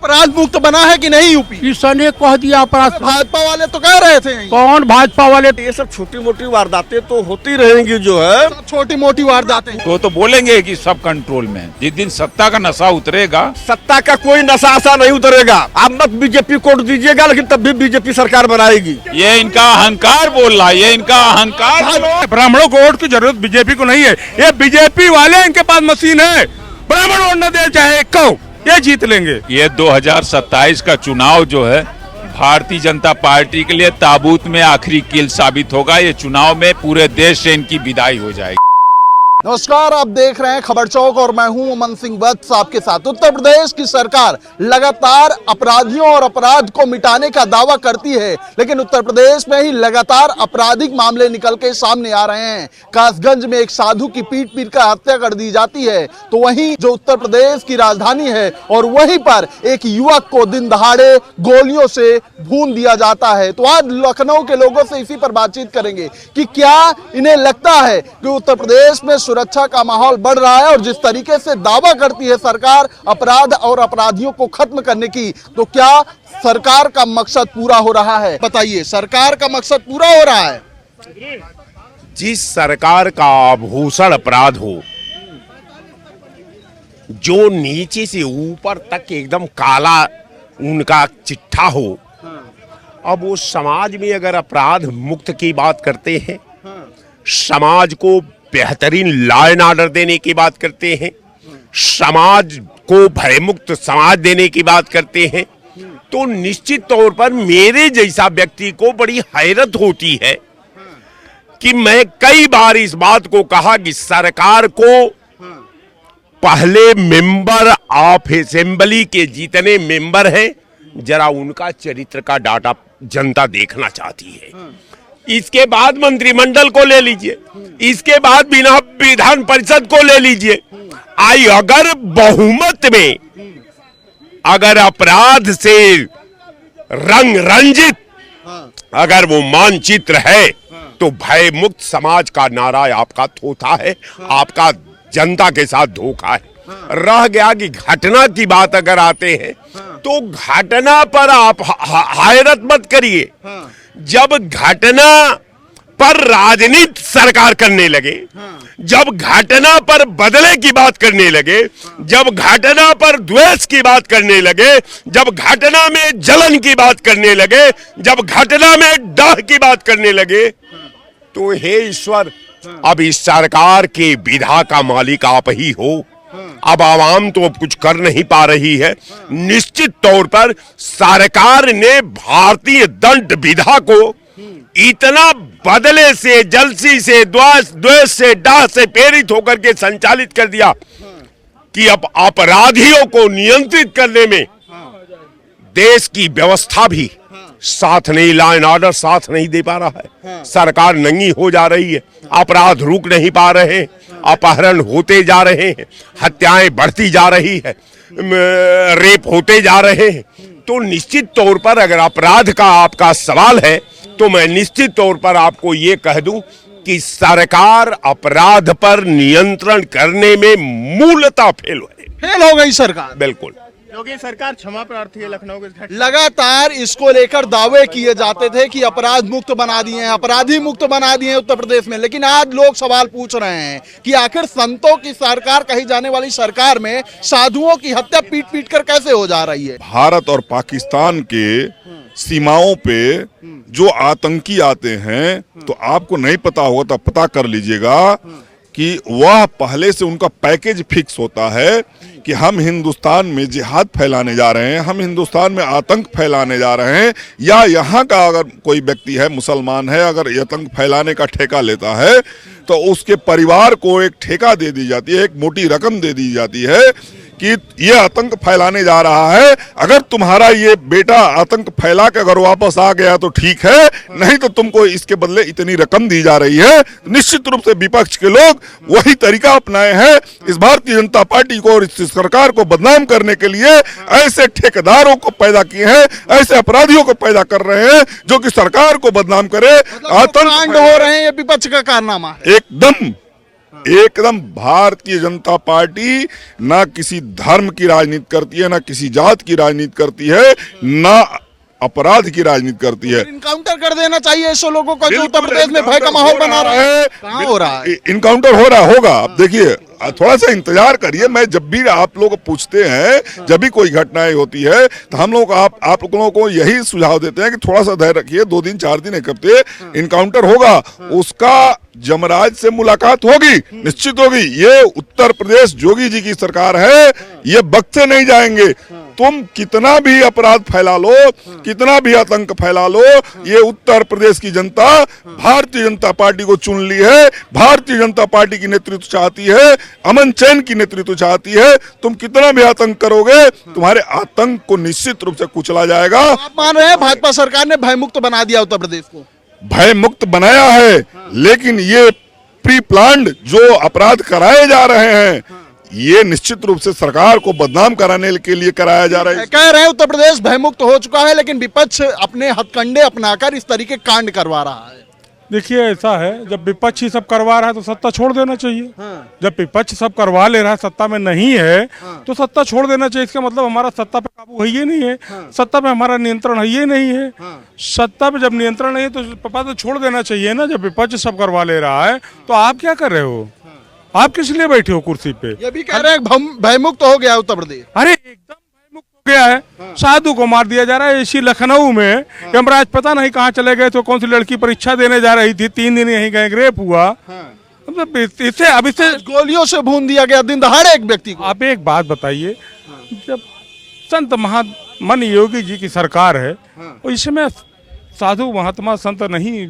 अपराध मुक्त बना है कि नहीं यूपी? किसने कह दिया अपराध? भाजपा वाले तो कह रहे थे। कौन भाजपा वाले? ये सब छोटी मोटी वारदातें तो होती रहेंगी जो है। सब छोटी मोटी वारदातें। वो तो बोलेंगे कि सब कंट्रोल में है। जिस दिन सत्ता का नशा उतरेगा, सत्ता का कोई नशा आशा नहीं उतरेगा। आप मत बीजेपी को वोट दीजिएगा, लेकिन तब भी बीजेपी सरकार बनाएगी। ये इनका अहंकार बोल रहा है, ये इनका अहंकार। ब्राह्मणों को वोट की जरूरत बीजेपी को नहीं है। ये बीजेपी वाले, इनके पास मशीन है। ब्राह्मण वोट न दे चाहे कहो, ये जीत लेंगे। ये 2027 का चुनाव जो है भारतीय जनता पार्टी के लिए ताबूत में आखिरी कील साबित होगा। ये चुनाव में पूरे देश से इनकी विदाई हो जाएगी। नमस्कार, आप देख रहे हैं खबर चौक और मैं हूं अमन सिंह वत्स आपके साथ। उत्तर प्रदेश की सरकार लगातार अपराधियों और अपराध को मिटाने का दावा करती है, लेकिन उत्तर प्रदेश में ही लगातार आपराधिक मामले निकल के सामने आ रहे हैं। कासगंज में एक साधु की पीट कर हत्या कर दी जाती है, तो वहीं जो उत्तर प्रदेश की राजधानी है और वहीं पर एक युवक को दिन दहाड़े गोलियों से भून दिया जाता है। तो आज लखनऊ के लोगों से इसी पर बातचीत करेंगे कि क्या इन्हें लगता है कि उत्तर प्रदेश में सुरक्षा का माहौल बढ़ रहा है, और जिस तरीके से दावा करती है सरकार अपराध और अपराधियों को खत्म करने की, तो क्या सरकार का मकसद पूरा हो रहा है? बताइए, सरकार का मकसद पूरा हो रहा है? जिस सरकार का आभूषण अपराध हो, जो नीचे से ऊपर तक एकदम काला उनका चिट्ठा हो, अब वो समाज में अगर अपराध मुक्त की बात करते हैं, समाज को बेहतरीन लॉ एंड ऑर्डर देने की बात करते हैं, समाज को भयमुक्त समाज देने की बात करते हैं, तो निश्चित तौर पर मेरे जैसा व्यक्ति को बड़ी हैरत होती है कि मैं कई बार इस बात को कहा कि सरकार को पहले मेंबर ऑफ असेंबली के जितने मेंबर हैं, जरा उनका चरित्र का डाटा जनता देखना चाहती है। इसके बाद मंत्रिमंडल को ले लीजिए, इसके बाद बिना विधान परिषद को ले लीजिए। अगर बहुमत में अगर अपराध से रंग रंजित अगर वो मानचित्र है, तो भय मुक्त समाज का नारा आपका थोथा है, आपका जनता के साथ धोखा है। रह गया कि घटना की बात अगर आते हैं, तो घटना पर आप हैरत मत करिए। जब घटना पर राजनीति सरकार करने लगे, जब घटना पर बदले की बात करने लगे, जब घटना पर द्वेष की बात करने लगे, जब घटना में जलन की बात करने लगे, जब घटना में डर की बात करने लगे, तो हे ईश्वर, अब इस सरकार के विधा का मालिक आप ही हो। अब आवाम तो अब कुछ कर नहीं पा रही है। निश्चित तौर पर सरकार ने भारतीय दंड विधा को इतना बदले से, जलसी से, द्वेष से, डाह से प्रेरित होकर के संचालित कर दिया कि अब अपराधियों को नियंत्रित करने में देश की व्यवस्था भी साथ नहीं, लॉ एंड ऑर्डर साथ नहीं दे पा रहा है। सरकार नंगी हो जा रही है, अपराध रुक नहीं पा रहे हैं, अपहरण होते जा रहे हैं, हत्याएं बढ़ती जा रही है, रेप होते जा रहे हैं। तो निश्चित तौर पर अगर अपराध का आपका सवाल है, तो मैं निश्चित तौर पर आपको ये कह दूं कि सरकार अपराध पर नियंत्रण करने में मूलतः फेल हो गई सरकार। बिल्कुल। योगी सरकार क्षमा प्रार्थी है लखनऊ के घटना। लगातार इसको लेकर दावे किए जाते थे कि अपराध मुक्त बना दिए हैं, अपराधी मुक्त बना दिए हैं उत्तर प्रदेश में, लेकिन आज लोग सवाल पूछ रहे हैं कि आखिर संतों की सरकार कही जाने वाली सरकार में साधुओं की हत्या पीट कर कैसे हो जा रही है? भारत और पाकिस्तान के सीमाओं पे जो आतंकी आते हैं, तो आपको नहीं पता होगा तो पता कर लीजिएगा कि वह पहले से उनका पैकेज फिक्स होता है कि हम हिंदुस्तान में जिहाद फैलाने जा रहे हैं, हम हिंदुस्तान में आतंक फैलाने जा रहे हैं, या यहाँ का अगर कोई व्यक्ति है, मुसलमान है, अगर आतंक फैलाने का ठेका लेता है, तो उसके परिवार को एक ठेका दे दी जाती है, एक मोटी रकम दे दी जाती है कि ये आतंक फैलाने जा रहा है। अगर तुम्हारा ये बेटा आतंक फैला के अगर वापस आ गया तो ठीक है, नहीं तो तुमको इसके बदले इतनी रकम दी जा रही है। निश्चित रूप से विपक्ष के लोग वही तरीका अपनाए हैं इस भारतीय जनता पार्टी को और इस सरकार को बदनाम करने के लिए। ऐसे ठेकेदारों को पैदा किए हैं, ऐसे अपराधियों को पैदा कर रहे हैं जो कि सरकार को बदनाम करे। आतंक हो रहे हैं, ये विपक्ष का कारनामा है। एकदम एकदम भारतीय जनता पार्टी ना किसी धर्म की राजनीति करती है, ना किसी जात की राजनीति करती है, ना अपराध की राजनीति करती है। इनकाउंटर कर देना चाहिए ऐसे लोगों को जो उत्तर प्रदेश में भय का माहौल बना रहा है। कहाँ हो रहा है? इनकाउंटर हो रहा होगा। आप देखिए, थोड़ा सा इंतजार करिए। मैं जब भी आप लोग पूछते हैं, जब भी कोई घटनाएं होती है, तो हम लोग आप लोगों को यही सुझाव देते हैं कि थोड़ा सा धैर्य रखिए, 2 दिन 4 दिन 1 हफ्ते इनकाउंटर होगा, उसका जमराज से मुलाकात होगी, निश्चित होगी। ये उत्तर प्रदेश योगी जी की सरकार है, ये बख्शे नहीं जाएंगे। तुम कितना भी अपराध फैला लो, कितना भी आतंक फैला लो, ये उत्तर प्रदेश की जनता भारतीय जनता पार्टी को चुन ली है। भारतीय जनता पार्टी की नेतृत्व चाहती है, अमन चैन की नेतृत्व चाहती है। तुम कितना भी आतंक करोगे, तुम्हारे आतंक को निश्चित रूप से कुचला जाएगा। आप मान रहे हैं भाजपा सरकार ने भयमुक्त बना दिया उत्तर प्रदेश को? भय मुक्त बनाया है, लेकिन ये प्री प्लान्ड जो अपराध कराए जा रहे हैं, ये निश्चित रूप से सरकार को बदनाम कराने के लिए कराया जा रहा है। कह रहे हैं उत्तर प्रदेश भयमुक्त हो चुका है, लेकिन विपक्ष अपने हथकंडे अपनाकर इस तरीके कांड करवा रहा है। देखिए, ऐसा है, जब विपक्ष ही सब करवा रहा है तो सत्ता छोड़ देना चाहिए। जब विपक्ष सब करवा ले रहा है, सत्ता में नहीं है, तो सत्ता छोड़ देना चाहिए। इसका मतलब हमारा सत्ता पे काबू है ही नहीं है, सत्ता पे हमारा नियंत्रण है ही नहीं है। सत्ता पे जब नियंत्रण नहीं है तो पापा तो छोड़ देना चाहिए ना। जब विपक्ष सब करवा ले रहा है तो आप क्या कर रहे हो? आप किस लिए बैठे हो कुर्सी पे? ये भी कह रहे हैं भयमुक्त हो गया उत्तर प्रदेश। अरे एकदम भयमुक्त हो गया है। साधु को मार दिया जा रहा है। इसी लखनऊ में यमराज पता नहीं कहाँ चले गए, तो कौन सी लड़की परीक्षा देने जा रही थी, 3 दिन यहीं गए, रेप हुआ। इससे अब इससे गोलियों से भून दिया गया दिन दहाड़े एक व्यक्ति को। आप एक बात बताइए, जब संत महात्मा योगी जी की सरकार है और इसमें साधु महात्मा संत नहीं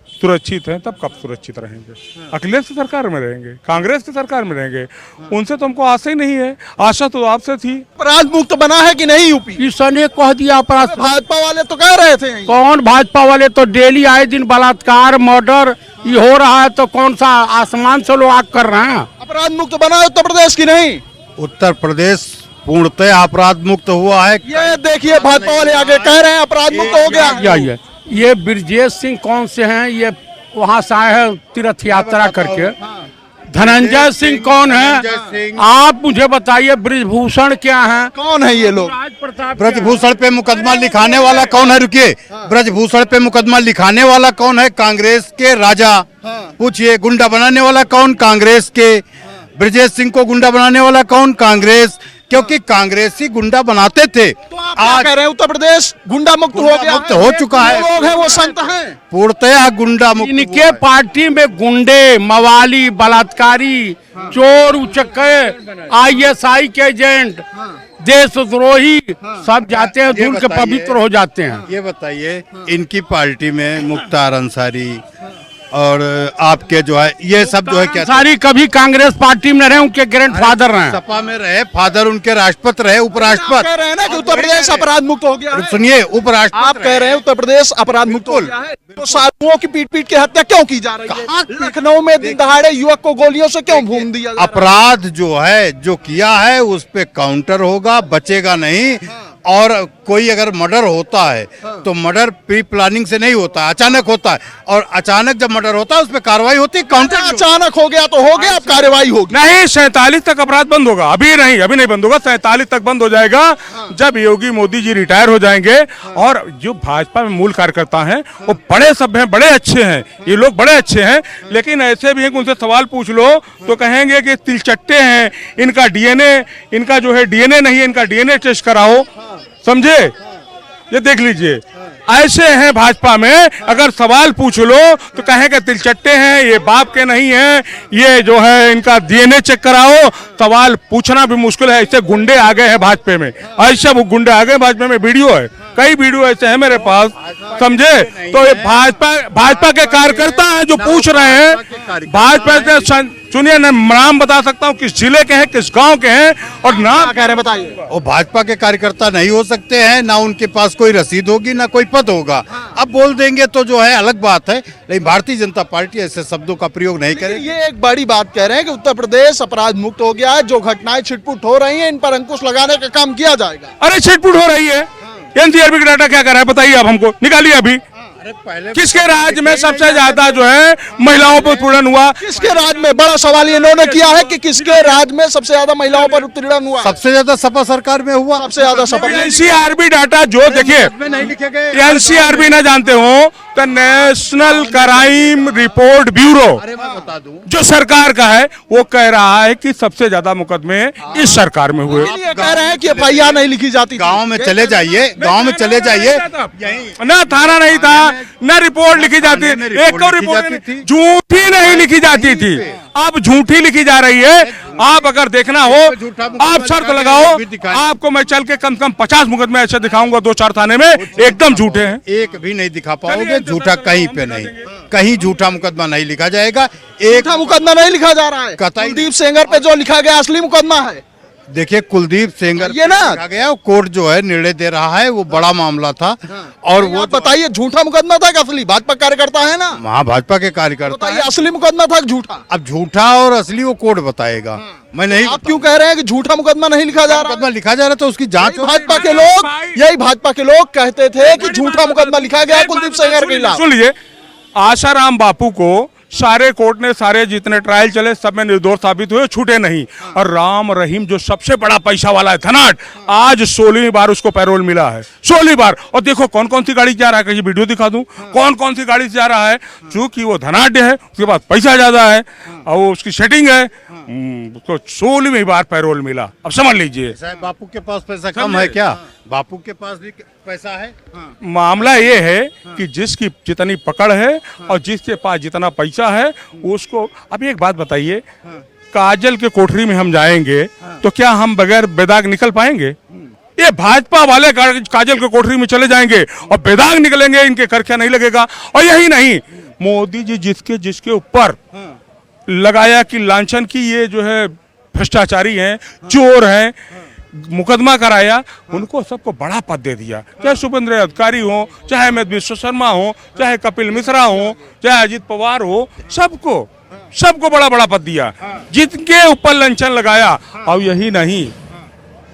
सुरक्षित हैं, तब कब सुरक्षित रहेंगे? अखिलेश की सरकार में रहेंगे, कांग्रेस की सरकार में रहेंगे, उनसे तो हमको आशा ही नहीं है। आशा तो आपसे थी। अपराध मुक्त बना है कि नहीं यूपी? किसने कह दिया अपराध? भाजपा वाले तो कह रहे थे। कौन भाजपा वाले? तो डेली आए दिन बलात्कार मर्डर ये हो रहा है, तो कौन सा आसमान से लोग आग कर रहे हैं? अपराध मुक्त बना है उत्तर प्रदेश की नहीं? उत्तर प्रदेश पूर्णतः अपराध मुक्त हुआ है। ये देखिए, भाजपा वाले आगे कह रहे हैं अपराध मुक्त हो गया। ये ब्रजेश सिंह कौन से हैं? ये वहाँ से आए हैं तीर्थ यात्रा करके। धनंजय सिंह कौन है? आप मुझे बताइए। ब्रजभूषण क्या है? कौन है ये लोग? ब्रजभूषण पे मुकदमा लिखाने वाला कौन है? रुकिए, ब्रजभूषण पे मुकदमा लिखाने वाला कौन है? कांग्रेस के राजा। पूछिए, गुंडा बनाने वाला कौन? कांग्रेस के। ब्रजेश सिंह को गुंडा बनाने वाला कौन? कांग्रेस, क्योंकि कांग्रेसी गुंडा बनाते थे। तो आप क्या कह रहे हैं? उत्तर प्रदेश गुंडा मुक्त हो गया, मुक्त हो चुका है। लोग हैं वो संत हैं, पूर्णतः गुंडा मुक्त। इनके पार्टी में गुंडे, मवाली, बलात्कारी, चोर, उचक्के, ISI के एजेंट, देशद्रोही सब जाते हैं, धूल के पवित्र हो जाते हैं। ये बताइए, इनकी पार्टी में मुख्तार अंसारी और आपके जो है ये सब जो है क्या सारी कभी कांग्रेस पार्टी में रहे, उनके ग्रैंड फादर रहे, सपा में रहे, फादर उनके राष्ट्रपति रहे, उपराष्ट्रपति। कह रहे हैं ना कि उत्तर प्रदेश अपराध मुक्त हो गया है। सुनिए, उपराष्ट्रपति आप कह रहे हैं उत्तर प्रदेश अपराध मुक्त हो गया है, तो साधुओं की पीट की हत्या क्यों की जा रही है? लखनऊ में दिन दहाड़े युवक को गोलियों से क्यों भून दिया जा रहा है? अपराध जो है, जो किया है उस पे काउंटर होगा, बचेगा नहीं। और कोई अगर मर्डर होता है तो मर्डर प्री प्लानिंग से नहीं होता, अचानक होता है। और अचानक जब मर्डर होता है उस पर कार्रवाई होती है। काउंटर अचानक हो गया तो हो गया, अब कार्रवाई होगी। नहीं, 47 तक अपराध बंद होगा। अभी नहीं बंद होगा, 47 तक बंद हो जाएगा जब योगी मोदी जी रिटायर हो जाएंगे। और जो भाजपा में मूल कार्यकर्ता हैं वो बड़े सब हैं, बड़े अच्छे हैं, ये लोग बड़े अच्छे हैं, लेकिन ऐसे भी हैं कि उनसे सवाल पूछ लो तो कहेंगे कि तिलचट्टे हैं, इनका डीएनए, इनका जो है डीएनए नहीं है, इनका डीएनए टेस्ट कराओ। समझे? ये देख लीजिए, ऐसे हैं भाजपा में। अगर सवाल पूछ लो तो कहेंगे तिलचट्टे हैं, ये बाप के नहीं है, ये जो है इनका डीएनए चेक कराओ। सवाल पूछना भी मुश्किल है, ऐसे गुंडे आ गए हैं भाजपा में, ऐसे वो गुंडे आ गए भाजपा में। वीडियो है, कई वीडियो ऐसे हैं मेरे पास, समझे? तो ये भाजपा के कार्यकर्ता हैं जो पूछ रहे हैं। भाजपा के सुनिए, नाम बता सकता हूँ, किस जिले के हैं, किस गांव के हैं, और नाम कह रहे बताइए। वो भाजपा के कार्यकर्ता नहीं हो सकते हैं, ना उनके पास कोई रसीद होगी, ना कोई पद होगा। अब बोल देंगे तो जो है अलग बात है, लेकिन भारतीय जनता पार्टी ऐसे शब्दों का प्रयोग नहीं करेगी। ये एक बड़ी बात कह रहे हैं कि उत्तर प्रदेश अपराध मुक्त हो गया है, जो घटनाएं छिटपुट हो रही हैं इन पर अंकुश लगाने का काम किया जाएगा। अरे छिटपुट हो रही है, एनसीआरबी का डाटा क्या कर रहा है बताइए आप हमको, निकालिए अभी। किसके राज में सबसे ज्यादा जो है महिलाओं पर उत्पीड़न हुआ? किसके राज में? बड़ा सवाल इन्होंने किया है कि किसके राज में सबसे ज्यादा महिलाओं पर उत्पीड़न हुआ? सबसे ज्यादा सपा सरकार में हुआ। सबसे ज्यादा सपा। एनसीआरबी डाटा जो देखिए, नहीं लिखे गए। एनसीआरबी ना जानते हो तो नेशनल क्राइम रिपोर्ट ब्यूरो बता दूं, जो सरकार का है वो कह रहा है कि सबसे ज्यादा मुकदमे इस सरकार में हुए। ये कह रहे हैं कि एफआईआर नहीं लिखी जाती। गांव में चले जाइए, गांव में चले जाइए, ना थाना नहीं था, ना रिपोर्ट लिखी जाती, एक तो रिपोर्ट झूठी नहीं लिखी जाती थी, अब झूठी लिखी जा रही है। आप अगर देखना हो, आप शर्त लगाओ, आपको मैं चल के कम से कम 50 मुकदमे ऐसे दिखाऊंगा 2-4 थाने में, एकदम झूठे हैं। एक भी नहीं दिखा पाओगे। झूठा कहीं पे नहीं, कहीं झूठा मुकदमा नहीं लिखा जाएगा। एक मुकदमा नहीं लिखा जा रहा है। कतई कुलदीप सेंगर पे जो लिखा गया असली मुकदमा है। देखिए, कुलदीप सेंगर ये ना लिखा गया, कोर्ट जो है निर्णय दे रहा है, वो बड़ा मामला था। और वो बताइए झूठा मुकदमा था कि असली? भाजपा कार्यकर्ता है ना, वहाँ भाजपा के कार्यकर्ता बताइए असली मुकदमा था कि झूठा? अब झूठा और असली वो कोर्ट बताएगा। मैं नहीं, आप क्यों कह रहे हैं कि झूठा मुकदमा नहीं लिखा जा रहा? मुकदमा लिखा जा रहा तो उसकी जांच। यही भाजपा के लोग कहते थे कि झूठा मुकदमा लिखा गया कुलदीप सेंगर के खिलाफ। सुन लीजिए, आशाराम बापू को सारे कोर्ट ने, सारे जितने ट्रायल चले सब में निर्दोष साबित हुए, छूटे नहीं। और राम रहीम जो सबसे बड़ा पैसा वाला है धनाट, आज 16वीं बार उसको पैरोल मिला है, 16वीं बार। और देखो कौन कौन सी गाड़ी से जा रहा है, कहीं वीडियो दिखा दूं कौन कौन सी गाड़ी से जा रहा है। चूंकि वो धनाढ़ है, उसके पास पैसा ज्यादा है और वो उसकी सेटिंग है, उसको 16वीं बार पैरोल मिला। अब समझ लीजिए, बापू के पास पैसा कम है क्या? बापू के पास भी पैसा है। मामला ये है कि जिसकी जितनी पकड़ है और जिसके पास जितना पैसा है उसको। अब एक बात बताइए, काजल के कोठरी में हम जाएंगे तो क्या हम बगैर बेदाग निकल पाएंगे? ये भाजपा वाले काजल के कोठरी में चले जाएंगे और बेदाग निकलेंगे, इनके खर्चा नहीं लगेगा। और यही नहीं, मोदी जी जिसके ऊपर लगाया कि लांछन की ये जो है भ्रष्टाचारी हैं, चोर हैं, मुकदमा कराया, उनको सबको बड़ा पद दे दिया। चाहे शुभेंद्र अधिकारी हो, चाहे अमित विश्व शर्मा हो, चाहे कपिल मिश्रा हो, चाहे अजित पवार हो, सबको बड़ा बड़ा पद दिया, जिनके ऊपर लांछन लगाया। और यही नहीं,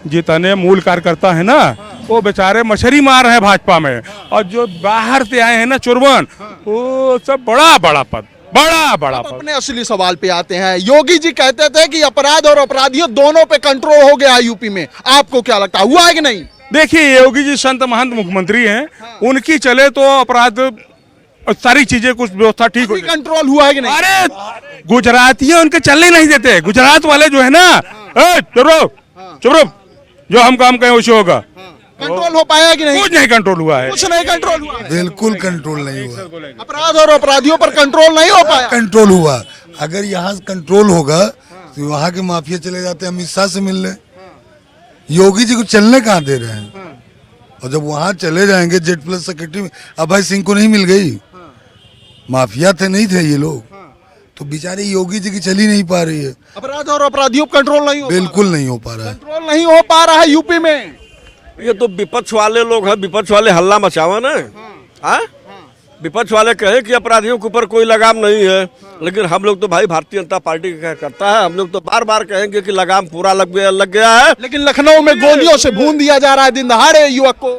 जितने मूल कार्यकर्ता है ना, वो बेचारे मछली मार रहे हैं भाजपा में, और जो बाहर से आए हैं ना चुरबन, वो सब बड़ा बड़ा पद, बड़ा बड़ा पद। अपने असली सवाल पे आते हैं। योगी जी कहते थे कि अपराध और अपराधियों दोनों पे कंट्रोल हो गया यूपी में, आपको क्या लगता है, हुआ है कि नहीं? देखिए, योगी जी संत महंत मुख्यमंत्री हैं, उनकी चले तो अपराध और सारी चीजें, कुछ व्यवस्था ठीक हो, कंट्रोल हुआ है कि नहीं? अरे गुजराती उनके चलने नहीं देते, गुजरात वाले जो है ना, चुप रहो, जो हम काम कहें वैसे होगा। कंट्रोल हो पाया कि नहीं? कुछ नहीं कंट्रोल हुआ है, कुछ नहीं कंट्रोल हुआ। बिल्कुल कंट्रोल नहीं हुआ। अपराध और अपराधियों पर कंट्रोल नहीं हो पाया। कंट्रोल हुआ, अगर यहाँ कंट्रोल होगा तो वहाँ के माफिया चले जाते हैं अमित शाह से मिलने। योगी जी को चलने कहाँ दे रहे हैं? और जब वहाँ चले जाएंगे, जेड प्लस सेक्रेटरी में अभय सिंह को नहीं मिल गई, माफिया थे नहीं थे ये लोग, तो बेचारे योगी जी की चल ही नहीं पा रही है। अपराध और अपराधियों पर कंट्रोल नहीं हो, बिल्कुल नहीं हो पा रहा है, कंट्रोल नहीं हो पा रहा है यूपी में। ये तो विपक्ष वाले लोग हैं, विपक्ष वाले हल्ला मचावा ना, हाँ? विपक्ष वाले कहे कि अपराधियों के ऊपर कोई लगाम नहीं है, लेकिन हम लोग तो भाई भारतीय जनता पार्टी का करता है, हम लोग तो बार बार कहेंगे कि लगाम पूरा लग गया है। लेकिन लखनऊ में गोलियों से भून दिया जा रहा है दिन दहाड़े युवक को।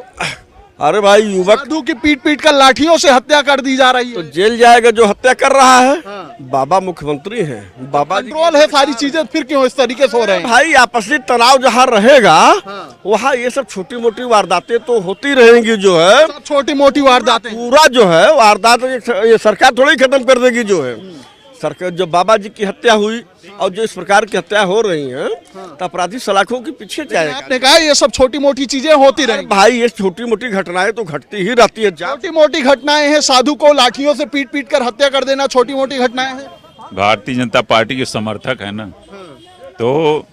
अरे भाई, युवक साधु की पीट कर लाठियों से हत्या कर दी जा रही है। तो जेल जाएगा जो हत्या कर रहा है। बाबा मुख्यमंत्री हैं, बाबा कंट्रोल है सारी चीजें, फिर क्यों इस तरीके से हो रहे हैं? भाई आपसी तनाव जहाँ रहेगा वहाँ ये सब छोटी मोटी वारदातें तो होती रहेंगी। जो है छोटी मोटी वारदातें, पूरा जो है वारदात ये सरकार थोड़ी खत्म कर देगी। जो है सरकार, जो बाबा जी की हत्या हुई और जो इस प्रकार की हत्या हो रही हैं, तो अपराधी सलाखों के पीछे जाएगा। आपने कहा ये सब छोटी मोटी चीजें होती रहेंगी। भाई ये छोटी मोटी घटनाएं तो घटती ही रहती है। छोटी मोटी घटनाएं हैं, साधु को लाठियों से पीट कर हत्या कर देना छोटी मोटी घटनाएं हैं। भारतीय जनता पार्टी के समर्थक है ना, तो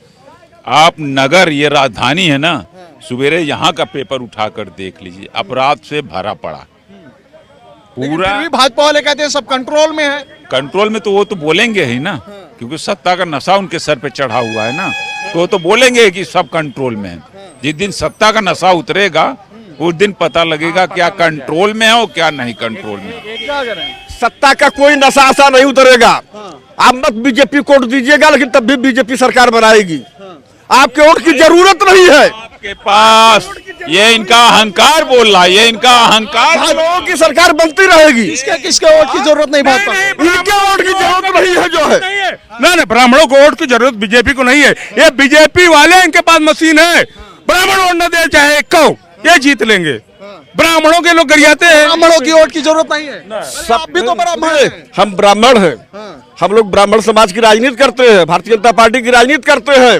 आप नगर, ये राजधानी है ना, सवेरे यहाँ का पेपर उठाकर देख लीजिए, अपराध से भरा पड़ा पूरा। फिर भी भाजपा वाले कहते हैं सब कंट्रोल में है। कंट्रोल में तो वो तो बोलेंगे ही ना, क्योंकि सत्ता का नशा उनके सर पे चढ़ा हुआ है ना, तो वो तो बोलेंगे कि सब कंट्रोल में है। जिस दिन सत्ता का नशा उतरेगा उस दिन पता लगेगा क्या कंट्रोल में है और क्या नहीं कंट्रोल में। क्या करें? सत्ता का कोई नशा आशा नहीं उतरेगा। आप मत बीजेपी कोट दीजिएगा, लेकिन तब भी बीजेपी सरकार बनाएगी। आपके वोट की जरूरत नहीं है। आपके पास ये इनका अहंकार बोल रहा है, ये इनका अहंकार। लोगों की सरकार बनती रहेगी। किसके वोट की जरूरत नहीं भाजपा इनके वोट की जरूरत नहीं है जो है। नहीं, ब्राह्मणों को वोट की जरूरत बीजेपी को नहीं है। ये बीजेपी वाले इनके पास मशीन है, ब्राह्मण वोट न दे चाहे एक को, ये जीत लेंगे। ब्राह्मणों के लोग गरियाते हैं, ब्राह्मणों की वोट की जरूरत नहीं है। सब भी तो ब्राह्मण हैं। हम ब्राह्मण हैं, हम लोग ब्राह्मण समाज की राजनीति करते हैं, भारतीय जनता पार्टी की राजनीति करते हैं।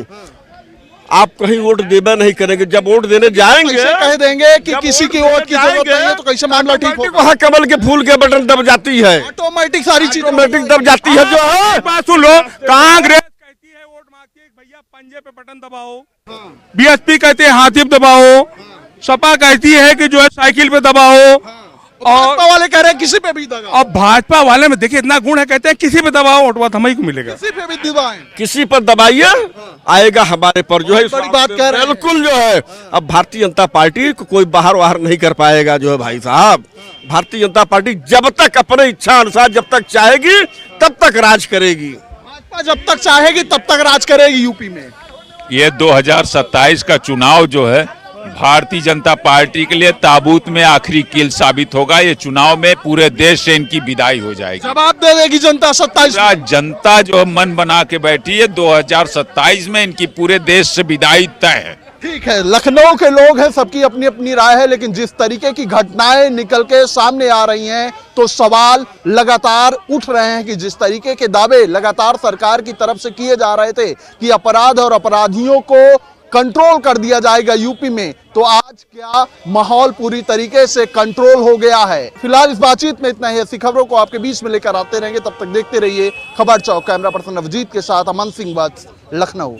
आप कहीं वोट देना नहीं करेंगे, जब वोट देने जाएंगे कह देंगे कि किसी की वोट की जरूरत नहीं है, तो कैसे मामला ठीक होगा? वहाँ कमल के फूल के बटन दब जाती है, ऑटोमेटिक सारी चीजें ऑटोमेटिक दब जाती है जो है। बात सुन लो, कांग्रेस कहती है वोट मांगती है भैया पंजे पे बटन दबाओ, बीएसपी कहते हैं हाथी पे दबाओ, सपा कहती है कि जो है साइकिल पे दबाओ, और भाजपा वाले कह रहे हैं किसी पे भी दबाओ। अब भाजपा वाले में देखिए इतना गुण है, कहते हैं किसी पे दबाओ वोट बात हमें को मिलेगा। किसी पे भी दबाएं, किसी पर दबाइए आएगा हमारे पर जो है। बड़ी बात कह रहे हैं। बिल्कुल जो है, अब भारतीय जनता पार्टी को कोई बाहर नहीं कर पाएगा जो है भाई साहब। भारतीय जनता पार्टी जब तक अपने इच्छा अनुसार जब तक चाहेगी तब तक राज करेगी। भाजपा जब तक चाहेगी तब तक राज करेगी यूपी में। ये 2027 का चुनाव जो है भारतीय जनता पार्टी के लिए ताबूत में आखिरी कील साबित होगा। ये चुनाव में पूरे देश से इनकी विदाई हो जाएगी। जवाब दे देगी जनता 27 में। जनता जो मन बना के बैठी है, 2027 में इनकी पूरे देश से विदाई तय है। ठीक है, लखनऊ के लोग हैं, सबकी अपनी अपनी राय है, लेकिन जिस तरीके की घटनाएं निकल के सामने आ रही हैं तो सवाल लगातार उठ रहे हैं कि जिस तरीके के दावे लगातार सरकार की तरफ से किए जा रहे थे कि अपराध और अपराधियों को कंट्रोल कर दिया जाएगा यूपी में, तो आज क्या माहौल पूरी तरीके से कंट्रोल हो गया है। फिलहाल इस बातचीत में इतना ही। ऐसी खबरों को आपके बीच में लेकर आते रहेंगे, तब तक देखते रहिए खबर चौक। कैमरा पर्सन अभिजीत के साथ अमन सिंह वत्स, लखनऊ।